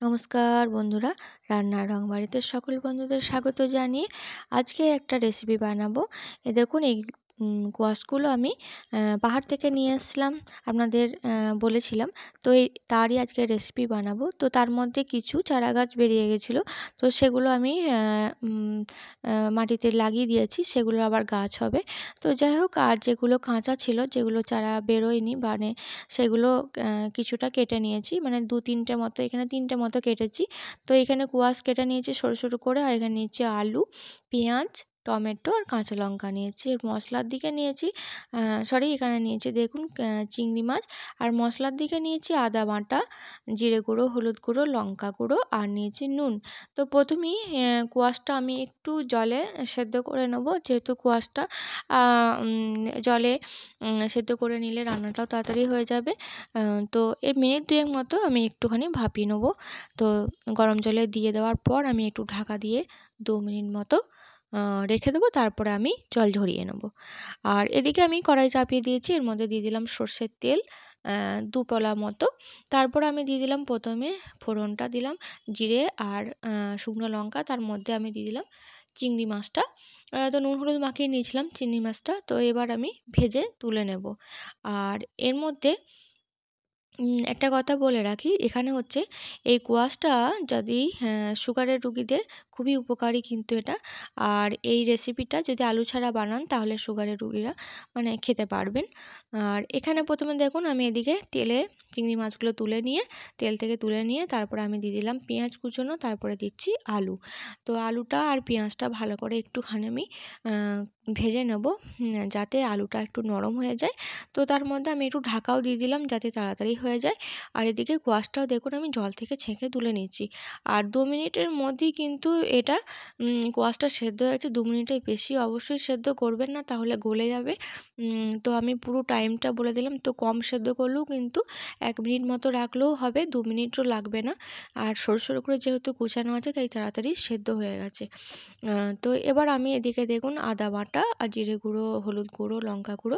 নমস্কার বন্ধুরা, রান্নার রংবাড়িতে সকল বন্ধুদের স্বাগত জানিয়ে আজকে একটা রেসিপি বানাবো। দেখুন এই কোয়াশগুলো আমি পাহাড় থেকে নিয়ে এসেছিলাম, আপনাদের বলেছিলাম। তো তারই আজকে রেসিপি বানাবো। তো তার মধ্যে কিছু চারা গাছ বেরিয়ে গেছিলো, তো সেগুলো আমি মাটিতে লাগিয়ে দিয়েছি, সেগুলো আবার গাছ হবে। তো যাই হোক, আর যেগুলো কাঁচা ছিল, যেগুলো চারা বেরোয়নি, মানে সেগুলো কিছুটা কেটে নিয়েছি, মানে 2-3টে মতো, এখানে 3টে মতো কেটেছি। তো এখানে কোয়াশ কেটে নিয়েছি সরু সরু করে, আর এখানে নিয়েছি আলু, পেঁয়াজ, টমেটো আর কাঁচা লঙ্কা নিয়েছি। মশলার দিকে নিয়েছি এখানে নিয়েছি দেখুন চিংড়ি মাছ, আর মশলার দিকে নিয়েছি আদা বাটা, জিরে গুঁড়ো, হলুদ গুঁড়ো, লঙ্কা গুঁড়ো, আর নিয়েছি নুন। তো প্রথমেই কোয়াশটা আমি একটু জলে সেদ্ধ করে নেব, যেহেতু কোয়াশটা জলে সেদ্ধ করে নিলে রান্নাটাও তাড়াতাড়ি হয়ে যাবে। তো এর মিনিট 2 মতো আমি একটুখানি ভাপিয়ে নেব। তো গরম জলে দিয়ে দেওয়ার পর আমি একটু ঢাকা দিয়ে 2 মিনিট মতো রেখে দেবো, তারপরে আমি জল ঝরিয়ে নেব। আর এদিকে আমি কড়াই চাপিয়ে দিয়েছি, এর মধ্যে দিয়ে দিলাম সর্ষের তেল 2 পলা মতো। তারপর আমি দিয়ে দিলাম, প্রথমে ফোড়নটা দিলাম জিরে আর শুকনো লঙ্কা, তার মধ্যে আমি দিয়ে দিলাম চিংড়ি মাছটা। তো নুন হলুদ মাখিয়ে নিয়েছিলাম চিংড়ি মাছটা, তো এবার আমি ভেজে তুলে নেব। আর এর মধ্যে একটা কথা বলে রাখি, এখানে হচ্ছে এই কোয়াশটা যদি সুগারের রুগীদের খুবই উপকারী কিন্তু এটা। আর এই রেসিপিটা যদি আলু ছাড়া বানান তাহলে সুগারের রুগীরা মানে খেতে পারবেন। আর এখানে প্রথমে দেখুন আমি এদিকে তেলে চিংড়ি মাছগুলো তুলে নিয়ে, তেল থেকে তুলে নিয়ে তারপরে আমি দিয়ে দিলাম পেঁয়াজ কুচোনো, তারপরে দিচ্ছি আলু। তো আলুটা আর পেঁয়াজটা ভালো করে একটুখানি আমি ভেজে নেব, যাতে আলুটা একটু নরম হয়ে যায়। তো তার মধ্যে আমি একটু ঢাকাও দিয়ে দিলাম যাতে তাড়াতাড়ি হয়ে যায়। আর এদিকে কোয়াশটাও দেখুন আমি জল থেকে ছেঁকে তুলে নিচ্ছি। আর 2 মিনিটের মধ্যেই কিন্তু এটা কোয়াশটা সেদ্ধ হয়েছে। 2 মিনিটের বেশি অবশ্যই সেদ্ধ করবেন না, তাহলে গলে যাবে। তো আমি পুরো টাইমটা বলে দিলাম। তো কম সেদ্ধ করলেও কিন্তু 1 মিনিট মতো রাখলেও হবে, 2 মিনিটও লাগবে না। আর সরু সরু করে যেহেতু কুচানো আছে তাই তাড়াতাড়ি সেদ্ধ হয়ে গেছে। তো এবার আমি এদিকে দেখুন আদা বাটা আর জিরে গুঁড়ো, হলুদ গুঁড়ো, লঙ্কা গুঁড়ো,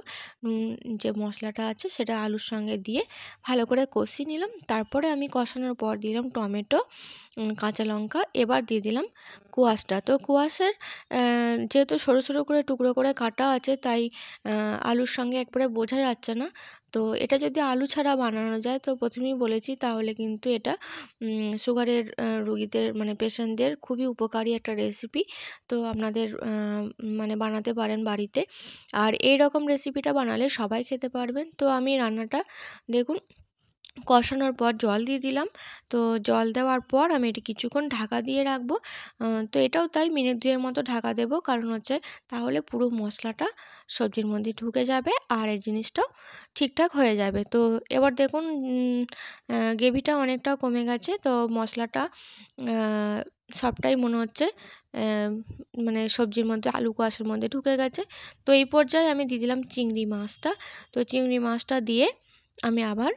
যে মশলাটা আছে সেটা আলুর সঙ্গে দিয়ে ভালো করে কষিয়ে নিলাম। তারপরে আমি কষানোর পর দিলাম টমেটো, কাঁচা লঙ্কা, এবার দিয়ে দিলাম কোয়াশটা। তো কোয়াশের যেহেতু সরু সরু করে টুকরো করে কাটা আছে, তাই আলুর সঙ্গে একবারে বোঝা যাচ্ছে না। তো এটা যদি আলু ছাড়া বানানো যায়, তো প্রথমেই বলেছি, তাহলে কিন্তু এটা সুগারের রুগীদের মানে পেশেন্টদের খুবই উপকারী একটা রেসিপি। তো আপনাদের মানে বানাতে পারেন বাড়িতে। আর এই রকম রেসিপিটা বানালে সবাই খেতে পারবেন। তো আমি রান্নাটা দেখুন কষানোর পর জল দিয়ে দিলাম। তো জল দেওয়ার পর আমি এটি কিছুক্ষণ ঢাকা দিয়ে রাখবো। তো এটাও তাই মিনিট 2 এর মতো ঢাকা দেবো, কারণ হচ্ছে তাহলে পুরো মশলাটা সবজির মধ্যে ঢুকে যাবে আর এই জিনিসটাও ঠিকঠাক হয়ে যাবে। তো এবার দেখুন গ্রেভিটা অনেকটা কমে গেছে। তো মশলাটা সবটাই মনে হচ্ছে মানে সবজির মধ্যে, আলু কোয়াশের মধ্যে ঢুকে গেছে। তো এই পর্যায়ে আমি দিয়ে দিলাম চিংড়ি মাছটা। তো চিংড়ি মাছটা দিয়ে আমি আবার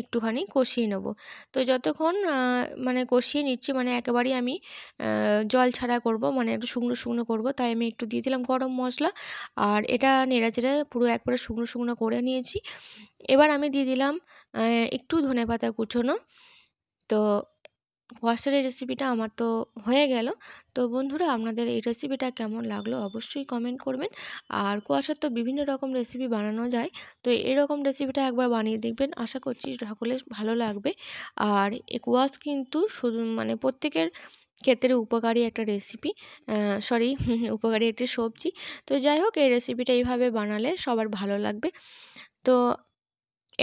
একটুখানি কষিয়ে নেব। তো যতক্ষণ মানে কষিয়ে নিচ্ছি, মানে একেবারেই আমি জল ছাড়া করব, মানে একটু শুকনো শুকনো করব, তাই আমি একটু দিয়ে দিলাম গরম মশলা। আর এটা নেড়েচেড়ে পুরো একবারে শুকনো শুকনো করে নিয়েছি। এবার আমি দিয়ে দিলাম একটু ধনেপাতা কুচোনো। তো কোয়াশের এই রেসিপিটা আমার তো হয়ে গেল। তো বন্ধুরা, আপনাদের এই রেসিপিটা কেমন লাগলো অবশ্যই কমেন্ট করবেন। আর কোয়াশের তো বিভিন্ন রকম রেসিপি বানানো যায়, তো এরকম রেসিপিটা একবার বানিয়ে দেখবেন, আশা করছি সকলের ভালো লাগবে। আর এই কোয়াশ কিন্তু শুধু মানে প্রত্যেকের ক্ষেত্রে উপকারী একটা রেসিপি, উপকারী একটি সবজি। তো যাই হোক, এই রেসিপিটা এইভাবে বানালে সবার ভালো লাগবে। তো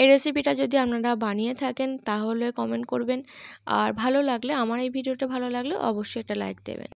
এই রেসিপিটা যদি আপনারা বানিয়ে থাকেন তাহলে কমেন্ট করবেন। আর ভালো লাগলে, আমার এই ভিডিওটা ভালো লাগলে অবশ্যই একটা লাইক দেবেন।